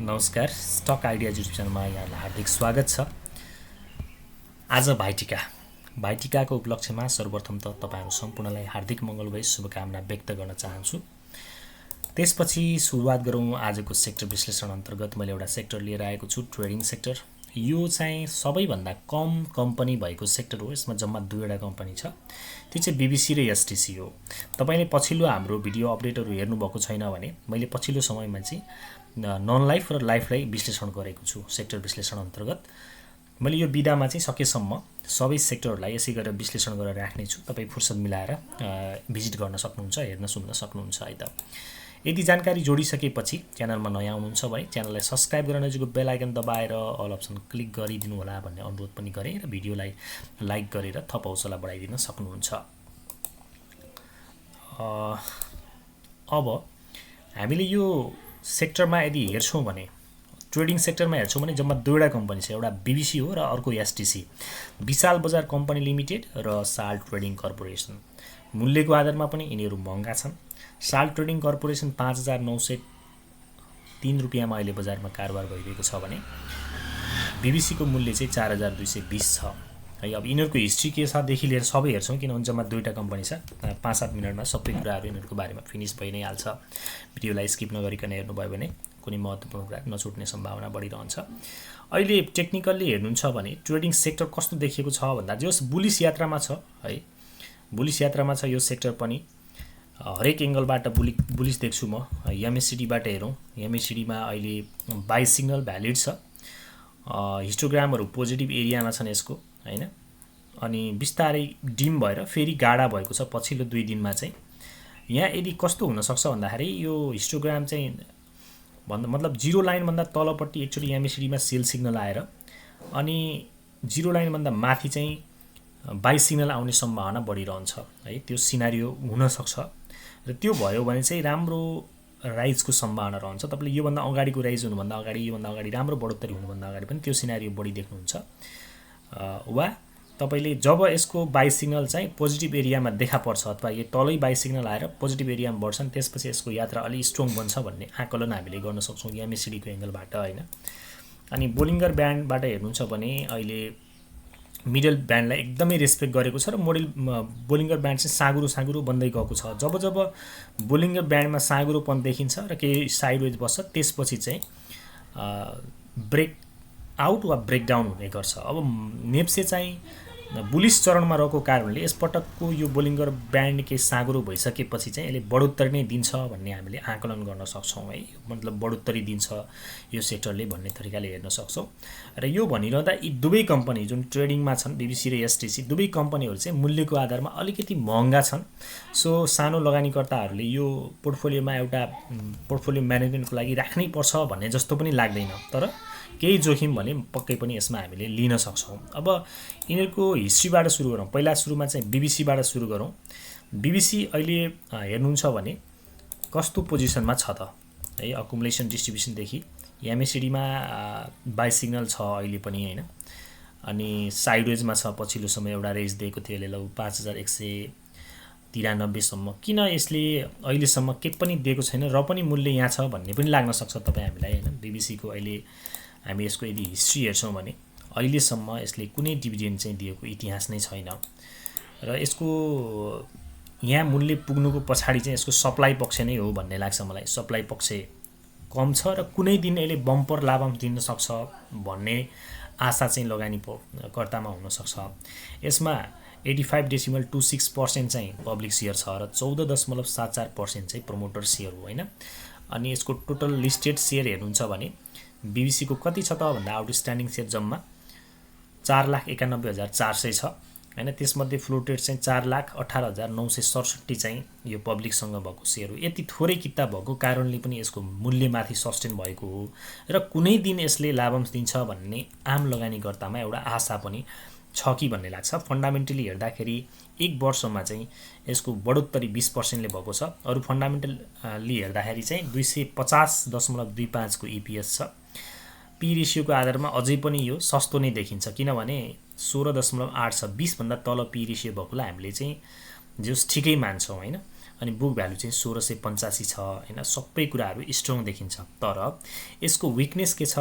नमस्कार, stock idea YouTube च्यानलमा यहाँलाई हार्दिक स्वागत छ। आज भाइटिकाको उपलक्ष्यमा सर्वप्रथम त तपाईहरु सम्पूर्णलाई हार्दिक मङ्गलमय शुभकामना व्यक्त गर्न चाहन्छु। त्यसपछि सुरुवात गरौँ आजको सेक्टर विश्लेषण अन्तर्गत मैले एउटा सेक्टर लिएर आएको छु, ट्रेडिङ सेक्टर। यो चाहिँ सबैभन्दा कम कम्पनी भएको सेक्टर हो। यसमा जम्मा दुईवटा कम्पनी छ, त्यो चाहिँ बीबीसी र एसटीसी हो। तपाईले पछिल्लो हाम्रो भिडियो अपडेटहरु हेर्नु भएको छैन भने मैले पछिल्लो समयमा चाहिँ नन लाइफ र लाइफलाई विश्लेषण गरेको छु। सेक्टर विश्लेषण अन्तर्गत मैले यो विधामा चाहिँ सकेसम्म सबै सेक्टरहरूलाई यसै गरेर विश्लेषण गरेर राख्ने छु। तपाई फुर्सद मिलाएर भिजिट गर्न सक्नुहुन्छ, हेर्न सुन्न सक्नुहुन्छ है त। यदि जानकारी जोडिसकेपछि च्यानलमा नयाँ हुनुहुन्छ भने च्यानललाई सब्स्क्राइब गरेर नजिकको बेल आइकन दबाएर अल अप्सन क्लिक गरिदिनु होला भन्ने अनुरोध पनि गरे र भिडियोलाई लाइक गरेर थप हौसला बढाइदिन सक्नुहुन्छ। अब हामीले यो सेक्टरमा यदि हेर्छौं भने ट्रेडिङ सेक्टरमा हेर्छौं भने जम्मा दुईवटा कम्पनी छ, एउटा बीबीसी हो र अर्को एसटीसी, विशाल बजार कम्पनी लिमिटेड र साल ट्रेडिङ कर्पोरेसन। मूल्यको आधारमा पनि यिनीहरू महँगा छन्। साल ट्रेडिङ कर्पोरेसन 5903 रुपैयाँमा अहिले बजारमा कारोबार भइरहेको छ भने बीबीसी को मूल्य चाहिँ 4220 छ है। अब यिनीहरूको हिस्ट्री के छ देखि लिएर सबै हेर्छौं, किनभने जम्मा दुईवटा कम्पनी छ। 5-7 मिनेटमा सबै कुराहरू यिनीहरूको बारेमा फिनिश भइ नै हाल्छ। भिडियोलाई स्किप नगरिकन हेर्नुभयो भने कुनै महत्त्वपूर्ण कुरा नछुट्ने सम्भावना बढिरहन्छ। अहिले टेक्निकल्ली हेर्नुहुन्छ भने ट्रेडिङ सेक्टर कस्तो देखिएको छ भन्दा जस बुलिश यात्रामा छ है। बुलिश यात्रामा छ यो सेक्टर पनि। हरेक एंगलबाट बुलिश देख्छु म। एमएससीडी बाट हेरौं, एमएससीडी मा अहिले बाइ सिग्नल भ्यालिड छ। हिस्टोग्रामहरु पोजिटिभ एरियामा छन् यसको हैन। अनि बिस्तारै डिम भएर फेरि गाढा भएको छ पछिल्लो 2 दिनमा चाहिँ। यहाँ यदि कस्तो हुन सक्छ भन्दाखेरि यो हिस्टोग्राम चाहिँ मतलब जीरो लाइन भन्दा तलपट्टि एक्चुअली एमएससीडी मा सेल सिग्नल आएर अनि जीरो लाइन भन्दा माथि चाहिँ बाइ सिग्नल आउने सम्भावना बढिरहन्छ है। त्यो सिनारियो हुन सक्छ र त्यो भयो भने चाहिँ राम्रो राइजको सम्भावना रहन्छ। तपाईले यो भन्दा अगाडिको राइज हुनु भन्दा अगाडि, यो भन्दा अगाडि राम्रो बढोत्तरी हुनु भन्दा अगाडि पनि त्यो सिनारियो बढी देख्नुहुन्छ। वा तपाईले जब यसको बाइ सिग्नल चाहिँ पोजिटिभ एरियामा देखा पर्छ अथवा यो तलै बाइ सिग्नल आएर पोजिटिभ एरियामा बढ्छन्, त्यसपछि यसको यात्रा अलि स्ट्रङ बन्छ भन्ने आकलन हामीले गर्न सक्छौं एमएससीडी को एंगलबाट हैन। अनि बोलिङ्गर ब्यान्डबाट हेर्नुहुन्छ भने अहिले मिडल ब्यान्डलाई एकदमै रेस्पेक्ट गरेको छ र बोलिङ्गर ब्यान्ड चाहिँ साँगुरो बन्दै गएको छ। जब जब बोलिङ्गर ब्यान्डमा साँगुरोपन देखिन्छ र केही साइडवेज बस्छ, त्यसपछि चाहिँ ब्रेक आउट वा ब्रेकडाउन हुने गर्छ। अब नेप्से चाहिँ बुलिश चरणमा रहेको कारणले यसपटकको यो बोलिङ्गर ब्यान्ड के साँगुरो भइसकेपछि चाहिँ यसले बढोत्तरी नै दिन्छ भन्ने हामीले आकलन गर्न सक्छौं है। मतलब बढोत्तरी दिन्छ यो सेक्टरले भन्ने तरिकाले हेर्न सक्छौं। र यो भनिरहँदा यी दुवै कम्पनी जुन ट्रेडिङमा छन् बीबीसी र एसटीसी, दुवै कम्पनीहरु चाहिँ मूल्यको आधारमा अलिकति महँगा छन्। सो सानो लगानीकर्ताहरूले यो पोर्टफोलियोमा एउटा पोर्टफोलियो म्यानेजमेन्टको लागि राख्नै पर्छ भन्ने जस्तो पनि लाग्दैन, तर केही जोखिम भने पक्कै पनि यसमा हामीले लिन सक्छौं। अब यिनीहरूको हिस्ट्रीबाट सुरु गरौँ। पहिला सुरुमा चाहिँ बीबीसी बाट सुरु गरौँ। बीबीसी अहिले हेर्नुहुन्छ भने कस्तो पोजिसनमा छ त है। अकुमुलेसन डिस्ट्रिब्युसन देखि एमएससीडी मा बाइ सिग्नल छ अहिले पनि हैन। अनि साइडवेजमा छ। पछिल्लो समय एउटा रेज दिएको थियो यसले लगभग 5193 सम्म। किन यसले अहिलेसम्म के पनि दिएको छैन र पनि मूल्य यहाँ छ भन्ने पनि लाग्न सक्छ तपाई हामीलाई हैन। बीबीसी को अहिले हामी यसको यदि हिस्ट्री हेर्छौं भने अहिलेसम्म यसले कुनै डिभिडेन्ड चाहिँ दिएको इतिहास नै छैन र यसको यहाँ मूल्य पुग्नुको पछाडी चाहिँ यसको सप्लाई पक्ष नै हो भन्ने लाग्छ मलाई। सप्लाई पक्ष कम छ र कुनै दिन यसले बम्पर लाभांश दिन सक्छ भन्ने आशा चाहिँ लगानीकर्तामा हुन सक्छ। यसमा 85.26% चाहिँ पब्लिक शेयर छ र 14.74% चाहिँ प्रमोटर शेयर हो हैन। अनि यसको टोटल लिस्टेड शेयर हेर्नुहुन्छ भने बीबीसी को कति छ त भन्दा आउटस्ट्यान्डिङ शेयर जम्मा 4,91,400 छ हैन। त्यसमध्ये फ्लोटेड चाहिँ 4,18,967 चाहिँ यो पब्लिकसँग भएको शेयर हो। यति थोरै किता भएको कारणले पनि यसको मूल्य माथि सस्टेन भएको हो र कुनै दिन यसले लाभांश दिन्छ भन्ने आम लगानीकर्तामा एउटा आशा पनि छ कि भन्ने लाग्छ। फन्डामेन्टली हेर्दाखेरि एक वर्षमा चाहिँ यसको बढोत्तरी 20% ले भएको छ। अरु फन्डामेन्टली हेर्दाखेरि चाहिँ 250.25 को ईपीएस छ। पी रेशियो को आधारमा अझै पनि यो सस्तो नै देखिन्छ, किनभने 16.8 छ। 20 भन्दा तल पी रेशियो भएकोलाई हामीले चाहिँ जस ठिकै मान्छौं हैन। अनि बुक भ्यालु चाहिँ 1685 छ हैन। सबै कुराहरू स्ट्रङ देखिन्छ। तर यसको विकनेस के छ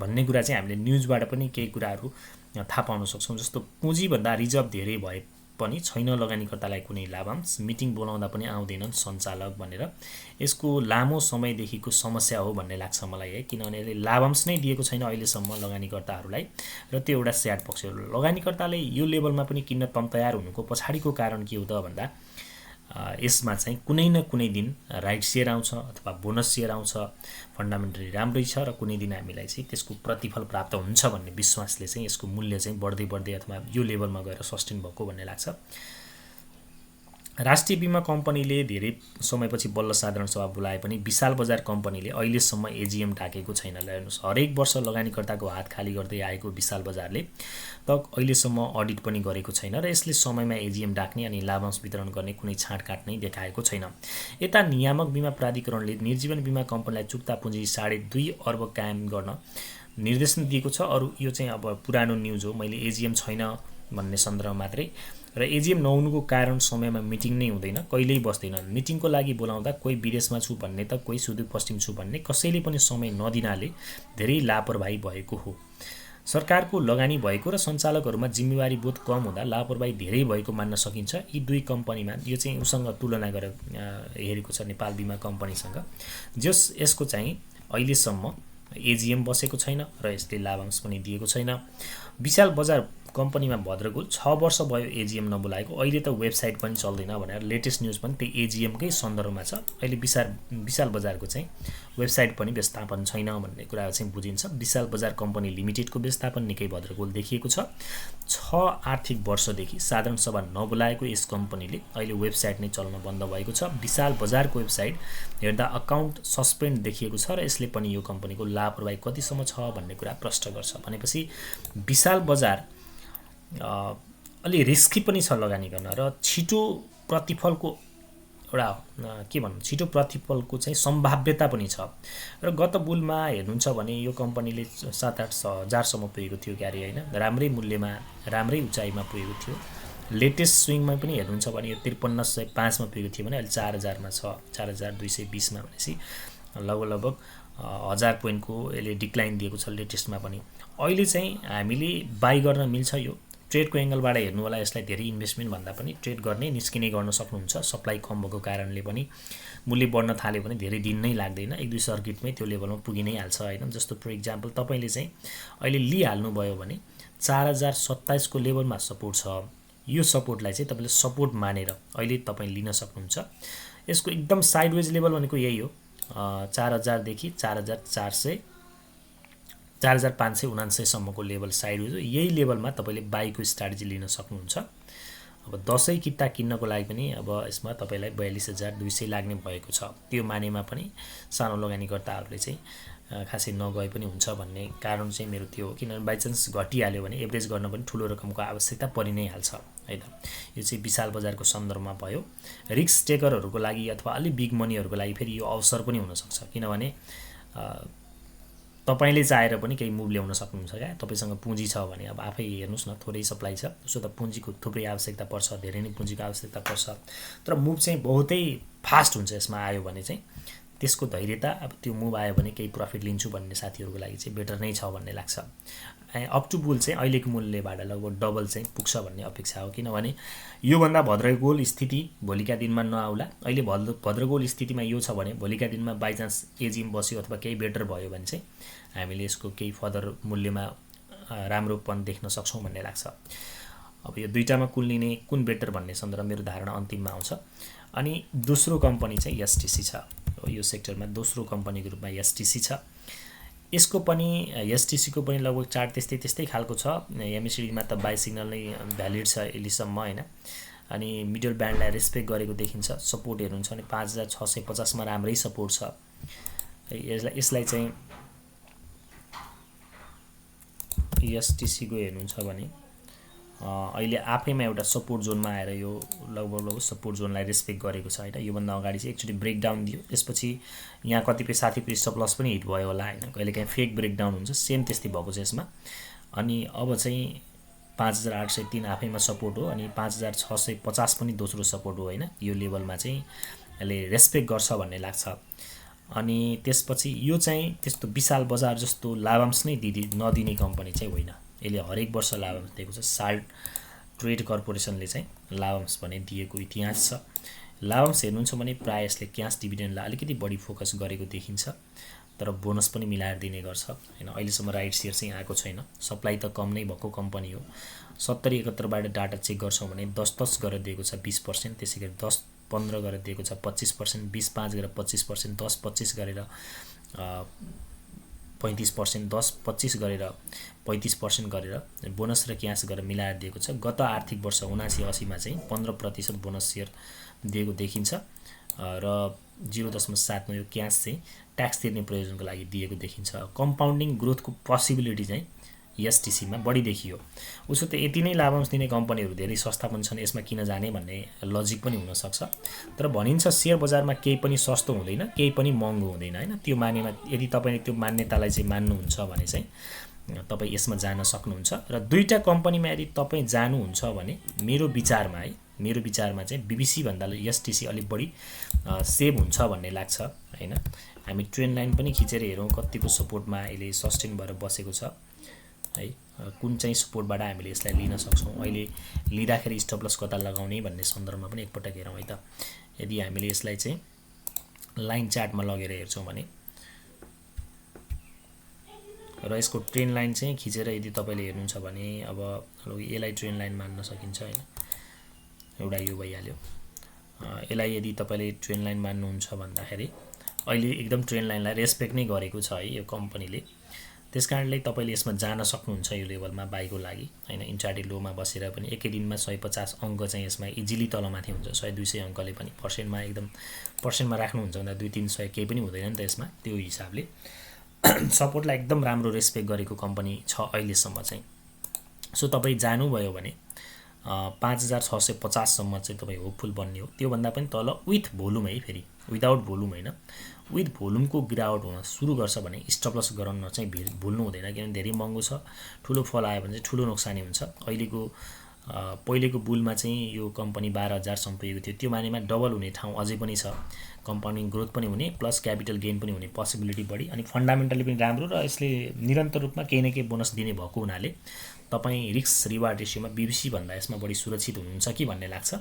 भन्ने कुरा चाहिँ हामीले न्युजबाट पनि केही कुराहरू थाहा पाउन सक्छौँ। जस्तो पुँजीभन्दा रिजर्भ धेरै भए पनि छैन लगानीकर्तालाई कुनै लाभांश, मिटिङ बोलाउँदा पनि आउँदैनन् सञ्चालक भनेर यसको लामो समयदेखिको समस्या हो भन्ने लाग्छ मलाई है। किनभने यसले लाभांश नै दिएको छैन अहिलेसम्म लगानीकर्ताहरूलाई र त्यो एउटा स्याड पक्ष हो। लगानीकर्ताले यो लेभलमा पनि किन्न तयार हुनुको पछाडिको कारण के हो त भन्दा यसमा चाहिँ कुनै न कुनै दिन राइट सेयर आउँछ अथवा बोनस सेयर आउँछ, फन्डामेन्टली राम्रै छ र कुनै दिन हामीलाई चाहिँ त्यसको प्रतिफल प्राप्त हुन्छ भन्ने विश्वासले चाहिँ यसको मूल्य चाहिँ बढ्दै अथवा यो लेभलमा गएर सस्टेन भएको भन्ने लाग्छ। राष्ट्रिय बीमा कम्पनीले धेरै समयपछि बल्ल साधारण सभा बोलाए पनि विशाल बजार कम्पनीले अहिलेसम्म एजीएम ढाकेको छैन। हेर्नुहोस्, हरेक वर्ष लगानीकर्ताको हात खाली गर्दै आएको विशाल बजारले त अहिलेसम्म अडिट पनि गरेको छैन र यसले समयमा एजीएम ढाक्ने अनि लाभांश वितरण गर्ने कुनै छाँटकाट नै देखाएको छैन। यता नियामक बीमा प्राधिकरणले निर्जीवन बीमा कम्पनीलाई चुक्ता पुँजी 2.5 अर्ब कायम गर्न निर्देशन दिएको छ। अरू यो चाहिँ अब पुरानो न्युज हो, मैले एजीएम छैन भन्ने सन्दर्भ मात्रै। र एजीएम नहुनुको कारण समयमा मिटिङ नै हुँदैन, कहिल्यै बस्दैन। मिटिङको लागि बोलाउँदा कोही विदेशमा छु भन्ने त कोही सुदूरपश्चिम छु भन्ने, कसैले पनि समय नदिनाले धेरै लापरवाही भएको हो। सरकारको लगानी भएको र सञ्चालकहरूमा जिम्मेवारी बोध कम हुँदा लापरवाही धेरै भएको मान्न सकिन्छ। यी दुई कम्पनीमा यो चाहिँ उसँग तुलना गरेर हेरेको छ नेपाल बीमा कम्पनीसँग, यसको चाहिँ अहिलेसम्म एजीएम बसेको छैन र यसले लाभांश पनि दिएको छैन। विशाल बजार कम्पनीमा भद्रगोल 6 वर्ष भयो एजीएम नबोलाएको, अहिले त वेबसाइट पनि चल्दैन भनेर लेटेस्ट न्युज पनि त्यही एजीएमकै सन्दर्भमा छ। अहिले विशाल बजारको चाहिँ वेबसाइट पनि व्यवस्थापन छैन भन्ने कुरा चाहिँ बुझिन्छ। विशाल बजार कम्पनी लिमिटेडको व्यवस्थापन निकै भद्रगोल देखिएको छ। 6 आर्थिक वर्षदेखि साधारण सभा नबोलाएको यस कम्पनीले अहिले वेबसाइट नै चल्न बन्द भएको छ। विशाल बजारको वेबसाइट हेर्दा अकाउन्ट सस्पेन्ड देखिएको छ र यसले पनि यो कम्पनीको लापरवाही कतिसम्म छ भन्ने कुरा प्रश्न गर्छ। भनेपछि विशाल बजार अलि रिस्की पनि छ लगानी गर्न र छिटो प्रतिफलको एउटा के भन्नु, छिटो प्रतिफलको चाहिँ सम्भाव्यता पनि छ। र गत बुलमा हेर्नुहुन्छ भने यो कम्पनीले 7-8 हजारसम्म पुगेको थियो क्यारे हैन, राम्रै मूल्यमा राम्रै उचाइमा पुगेको थियो। लेटेस्ट स्विङमा पनि हेर्नुहुन्छ भने यो 5305 मा पुगेको थियो भने अहिले 4000 मा छ, 4220 मा। भनेपछि लगभग 1000 पोइन्टको यसले डिक्लाइन दिएको छ लेटेस्टमा पनि। अहिले चाहिँ हामीले बाई गर्न मिल्छ। यो ट्रेडको एंगलबाट हेर्नु होला, यसलाई धेरै इन्भेस्टमेन्ट भन्दा पनि ट्रेड गर्ने निस्किने गर्न सक्नुहुन्छ। सप्लाई कम भएको कारणले पनि मूल्य बढ्न थाल्यो भने धेरै दिन नै लाग्दैन, 1-2 सर्किटमै त्यो लेभलमा पुगि नै हाल्छ हैन। जस्तो फर इक्जाम्पल तपाईले चाहिँ अहिले लिहाल्नु भयो भने 4027 को लेभलमा सपोर्ट छ। यो सपोर्टलाई चाहिँ तपाईले सपोर्ट मानेर अहिले तपाई लिन सक्नुहुन्छ। यसको एकदम साइडवेज लेभल भनेको यही हो, 4000 देखि 4579 सम्मको लेभल साइडवेज हो। यही लेभलमा तपाईले बाईको स्ट्र्याटेजी लिन सक्नुहुन्छ। अब 10 किता किन्नको लागि पनि अब यसमा तपाईलाई 42200 लाग्ने भएको छ। त्यो मानेमा पनि सानो लगानीकर्ताहरूले चाहिँ खासै नगए पनि हुन्छ भन्ने कारण चाहिँ मेरो त्यो हो। किनभने बाइचान्स घटिहाल्यो भने एभरेज गर्न पनि ठुलो रकमको आवश्यकता परि नै हाल्छ है त। यो चाहिँ विशाल बजारको सन्दर्भमा भयो। रिस्क टेकरहरूको लागि अथवा अलि बिग मनीहरूको लागि फेरि यो अवसर पनि हुन सक्छ। किनभने तपाईले चाहेर पनि केही मुभ ल्याउन सक्नुहुन्छ क्या। तपाईसँग पुँजी छ भने अब आफै हेर्नुस् न, थोरै सप्लाई छ, उसो त पुँजीको थुप्रै आवश्यकता पर्छ, धेरै नै पुँजीको आवश्यकता पर्छ। तर मुभ चाहिँ बहुतै फास्ट हुन्छ यसमा आयो भने चाहिँ। त्यसको धैर्यता, अब त्यो मुभ आयो भने केही प्रफिट लिन्छु भन्ने साथीहरूको लागि चाहिँ बेटर नै छ भन्ने लाग्छ। अप टु बुल चाहिँ अहिलेको मूल्यबाट लगभग डबल चाहिँ पुग्छ भन्ने अपेक्षा हो। किनभने योभन्दा भद्रगोल स्थिति भोलिका दिनमा नआउला। अहिले भद्रगोल स्थितिमा यो छ भने भोलिका दिनमा बाइचान्स एजिएम बस्यो अथवा केही बेटर भयो भने चाहिँ हामीले यसको केही फर्दर मूल्यमा राम्रोपन देख्न सक्छौँ भन्ने लाग्छ। अब यो दुईटामा कुन लिने, कुन बेटर भन्ने सन्दर्भ मेरो धारणा अन्तिममा आउँछ। अनि दोस्रो कम्पनी चाहिँ एसटीसी छ। यो सेक्टरमा दोस्रो कम्पनीको रूपमा एसटीसी छ। यसको पनि एसटीसी को पनि लगभग चार्ट त्यस्तै खालको छ। एमएससीडी मा त बाई सिग्नल नै भ्यालिड छ अहिलेसम्म हैन। अनि मिडल ब्यान्डलाई रेस्पेक्ट गरेको देखिन्छ। सपोर्ट हेर्नुहुन्छ भने 5650 मा राम्रै सपोर्ट छ। यसलाई चाहिँ एसटीसी को हेर्नुहुन्छ भने अहिले आफैमा एउटा सपोर्ट जोनमा आएर यो लगभग सपोर्ट जोनलाई रेस्पेक्ट गरेको छ हैन। यो भन्दा अगाडि चाहिँ एकचोटी ब्रेकडाउन दियो, त्यसपछि यहाँ कतिपय साथीको स्टप लस पनि हिट भयो होला हैन। कहिलेकाहीँ फेक ब्रेकडाउन हुन्छ, सेम त्यस्तै भएको छ यसमा। अनि अब चाहिँ 5803 आफैमा सपोर्ट हो अनि 5650 पनि दोस्रो सपोर्ट हो हैन। यो लेभलमा चाहिँ यसले रेस्पेक्ट गर्छ भन्ने लाग्छ। अनि त्यसपछि यो चाहिँ त्यस्तो विशाल बजार जस्तो लाभांश नै नदिने कम्पनी चाहिँ होइन। यसले हरेक वर्ष लाभांश दिएको छ। साल्ट ट्रेड कर्पोरेसनले चाहिँ लाभांश भने दिएको इतिहास छ। लाभांश हेर्नुहुन्छ भने प्रायः यसले क्यास डिभिडेन्डलाई अलिकति बढी फोकस गरेको देखिन्छ, तर बोनस पनि मिलाएर दिने गर्छ हैन। अहिलेसम्म राइट सेयर चाहिँ आएको छैन। सप्लाई त कम नै भएको कम्पनी हो। 70-71 बाट डाटा चेक गर्छौँ भने 10-10 गरेर दिएको छ 20%, त्यसैगरी 10-15 गरेर दिएको छ 25%, 20-5 गरेर 25%, 10-25 गरेर 35%, 10-25 गरेर 35% गरेर बोनस र क्यास गरेर मिलाएर दिएको छ। गत आर्थिक वर्ष 79-80 मा चाहिँ 15% बोनस सेयर दिएको देखिन्छ र 0.7 यो क्यास चाहिँ ट्याक्स तिर्ने प्रयोजनको लागि दिएको देखिन्छ। कम्पाउन्डिङ ग्रोथको पोसिबिलिटी चाहिँ एसटीसीमा बढी देखियो। उसो त यति नै लाभांश दिने कम्पनीहरू धेरै सस्ता पनि छन्, यसमा किन जाने भन्ने लजिक पनि हुनसक्छ। तर भनिन्छ सेयर बजारमा केही पनि सस्तो हुँदैन, केही पनि महँगो हुँदैन हैन। त्यो मानेमा यदि तपाईले त्यो मान्यतालाई चाहिँ मान्नुहुन्छ भने चाहिँ तपाई यसमा जान सक्नुहुन्छ। र दुईटा कम्पनीमा यदि तपाई जानुहुन्छ भने मेरो विचारमा चाहिँ बीबीसी भन्दा एसटीसी अलि बढी सेभ हुन्छ भन्ने लाग्छ हैन। हामी ट्रेन लाइन पनि खिचेर हेरौँ कतिको सपोर्टमा अहिले सस्टेन भएर बसेको छ है। कुन चाहिँ सपोर्टबाट हामीले यसलाई लिन सक्छौं, अहिले लिँदाखेरि स्टप लस कता लगाउने भन्ने सन्दर्भमा पनि एकपटक हेरौँ है त। यदि हामीले यसलाई चाहिँ लाइन चार्टमा लगेर हेर्छौं भने र यसको ट्रेन लाइन चाहिँ खिचेर यदि तपाईले हेर्नुहुन्छ भने अब यसलाई ट्रेन लाइन मान्न सकिन्छ हैन। एउटा यो भइहाल्यो। यसलाई यदि तपाईले ट्रेन लाइन मान्नुहुन्छ भन्दाखेरि अहिले एकदम ट्रेन लाइनलाई रेस्पेक्ट नै गरेको छ है यो कम्पनीले। त्यसकारणले तपाईले यसमा जान सक्नुहुन्छ यो लेभलमा बाइको लागि हैन। इन्ट्राडे लोमा बसेर पनि एकै दिनमा 150 अंक चाहिँ यसमा इजिली तलमाथि हुन्छ। 100-200 अंकले पनि पर्सेन्टमा एकदम पर्सेन्टमा राख्नुहुन्छ भन्दा 200-300 केही पनि हुँदैन नि त यसमा। त्यो हिसाबले सपोर्टलाई एकदम राम्रो रेस्पेक्ट गरेको कम्पनी छ अहिलेसम्म चाहिँ। सो तपाई जानुभयो भने 5650 सम्म चाहिँ तपाई होपफुल बन्ने हो। त्यो भन्दा पनि तल विथ भोल्युम है, फेरि विदाउट भोल्युम हैन। विथ भोल्युमको गिरावट हुन सुरु गर्छ भने स्टप लस गराउन चाहिँ भुल्नु हुँदैन, किनभने धेरै महँगो छ। ठुलो फल आयो भने चाहिँ ठुलो नोक्सानी हुन्छ। अहिलेको पहिलेको बुलमा चाहिँ यो कम्पनी 12,000 सम्म पुगेको थियो। त्यो मानेमा डबल हुने ठाउँ अझै पनि छ। कम्पाउन्डिङ ग्रोथ पनि हुने प्लस क्यापिटल गेन पनि हुने पोसिबिलिटी बढी अनि फन्डामेन्टली पनि राम्रो र यसले निरन्तर रूपमा केही न केही बोनस दिने भएको हुनाले तपाई रिस्क रिवार्ड रेशियोमा बीबीसी भन्दा यसमा बढी सुरक्षित हुनुहुन्छ कि भन्ने लाग्छ।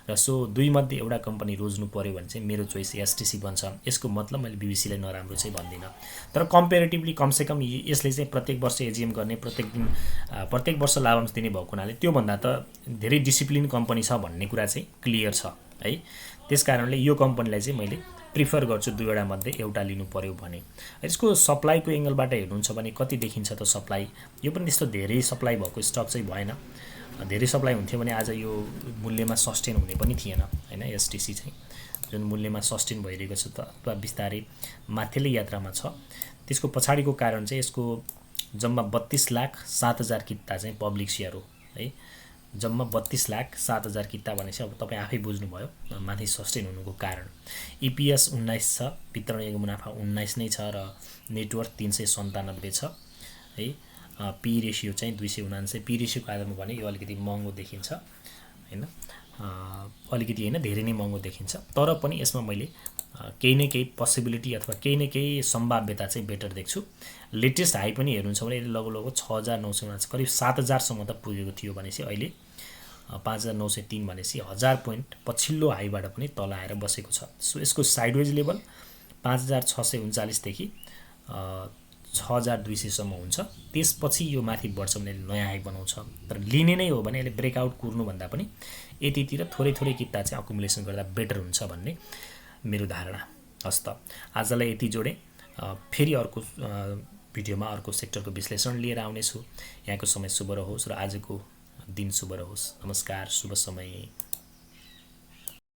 र सो दुई मध्ये एउटा कम्पनी रोज्नु पर्यो भने चाहिँ मेरो चोइस एसटीसी बन्छ। यसको मतलब मैले बीबीसीलाई नराम्रो चाहिँ भन्दिन, तर कम्पेरेटिभली कमसेकम यसले चाहिँ प्रत्येक वर्ष एजीएम गर्ने, प्रत्येक वर्ष लाभांश दिने भएको हुनाले त्यो भन्दा त धेरै डिसिप्लिन कम्पनी छ भन्ने कुरा चाहिँ क्लियर छ है। त्यसकारणले यो कम्पनीलाई चाहिँ मैले प्रिफर गर्छु दुईवटा मध्ये एउटा लिनु पर्यो भने। यसको सप्लाईको एंगलबाट हेर्नुहुन्छ भने कति देखिन्छ त सप्लाई, यो पनि त्यस्तो धेरै सप्लाई भएको स्टक चाहिँ भएन। धेरै सप्लाई हुन्थ्यो भने आज यो मूल्यमा सस्टेन हुने पनि थिएन हैन। एसटीसी चाहिँ जुन मूल्यमा सस्टेन भइरहेको छ त अथवा बिस्तारै माथिल्लो यात्रामा छ, त्यसको पछाडीको कारण चाहिँ यसको जम्मा 32,07,000 किता चाहिँ पब्लिक शेयर हो है। जम्मा 32,07,000 किता भनेपछि अब तपाई आफै बुझ्नुभयो माथि सस्टेन हुनुको कारण। ईपीएस 19 छ, वितरणीय मुनाफा 19 नै छ र नेटवर्थ 397 छ है। पी रेशियो चाहिँ 279। पी रेशियोको आधारमा भने यो अलिकति महँगो देखिन्छ हैन, अलिकति हैन धेरै नै महँगो देखिन्छ। तर पनि यसमा मैले केही न केही पोसिबिलिटी अथवा केही न केही सम्भाव्यता चाहिँ बेटर देख्छु। लेटेस्ट हाई पनि हेर्नुहुन्छ भने लगभग 6,900 करिब 7,000 सम्म त पुगेको थियो भनेपछि अहिले 5,903 भनेपछि 1000 पोइन्ट पछिल्लो हाईबाट पनि तल आएर बसेको छ। सो यसको साइडवेज लेभल 5,639 देखि 6,200 सम्म हुन्छ। त्यसपछि यो माथि बढ्छ भने नयाँ हाई बनाउँछ। तर लिने नै हो भने यसले ब्रेकआउट कुर्नु भन्दा पनि यतितिर थोरै थोरै किता चाहिँ अकुमुलेसन गर्दा बेटर हुन्छ भन्ने मेरो धारणा। हस् त आजलाई यति जोडे। फेरि अर्को भिडियोमा अर्को सेक्टरको विश्लेषण लिएर आउनेछु। यहाँको समय शुभ रहोस् र आजको दिन शुभ रहोस्। नमस्कार, शुभ समय।